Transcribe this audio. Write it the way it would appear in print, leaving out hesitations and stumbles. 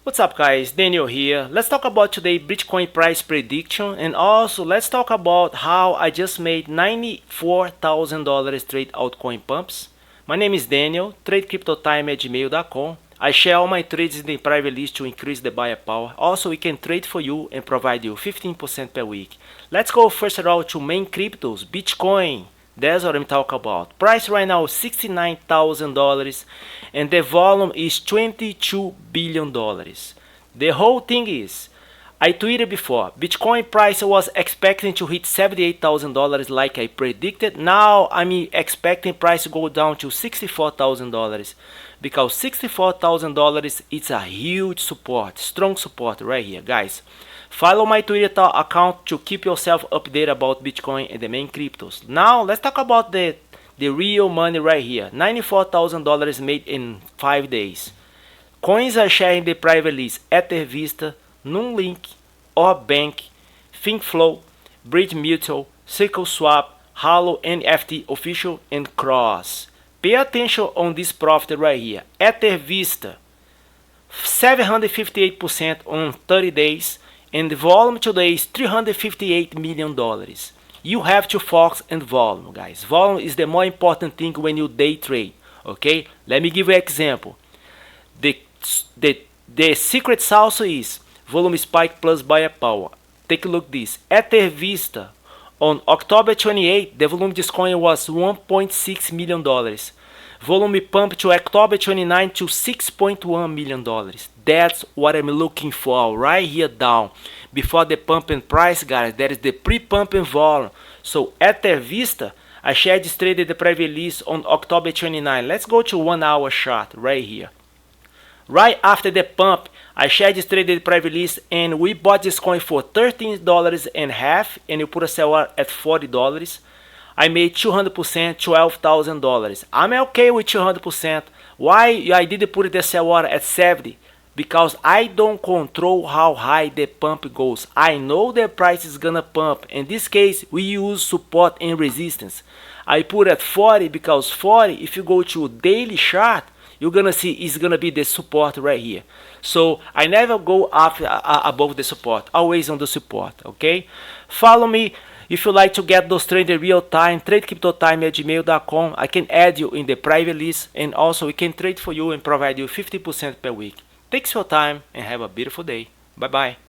What's up guys, Daniel here. Let's talk about today Bitcoin price prediction, and also let's talk about how I just made $94,000 trade altcoin pumps. My name is Daniel, tradecryptotime@gmail.com. I share all my trades in the private list to increase the buyer power. Also, we can trade for you and provide you 15% per week. Let's go first of all to main cryptos, Bitcoin. That's what I'm talking about. Price right now is $69,000 and the volume is $22 billion. The whole thing is, I tweeted before, Bitcoin price was expecting to hit $78,000 like I predicted. Now I'm expecting price to go down to $64,000 because $64,000 is a huge support, strong support right here, guys. Follow my Twitter account to keep yourself updated about Bitcoin and the main cryptos. Now let's talk about the real money right here. $94,000 made in 5 days. Coins are sharing the private list: Ethervista, Nulink, Ordibank, Finxflo, Bridge Mutual, CircleSwap, Halo, NFT official, and Cross. Pay attention on this profit right here. Ethervista 758% on 30 days. And the volume today is $358 million. You have to focus on volume, guys. Volume is the more important thing when you day trade. Okay, let me give you an example. The secret sauce is volume spike plus buyer power. Take a look at this. Ethervista on October 28, the volume this coin was $1.6 million. Volume pump to October 29 to $6.1 million. That's what I'm looking for right here down. Before the pump in price, guys, that is the pre-pump in volume. So Ethervista, I shared this trade at the private list on October 29. Let's go to 1 hour chart right here. Right after the pump, I shared this trade at the private list and we bought this coin for $13.50 and you put a sell order at $40. I made 200%, $12,000. I'm okay with 200%. Why I didn't put the sell order at 70? Because I don't control how high the pump goes. I know the price is gonna pump. In this case, we use support and resistance. I put at 40 because 40, if you go to daily chart, you're gonna see it's gonna be the support right here. So I never go up above the support, always on the support. Okay, follow me. If you like to get those trades in real time, tradecryptotime@gmail.com. I can add you in the private list, and also we can trade for you and provide you 50% per week. Thanks for your time and have a beautiful day. Bye bye.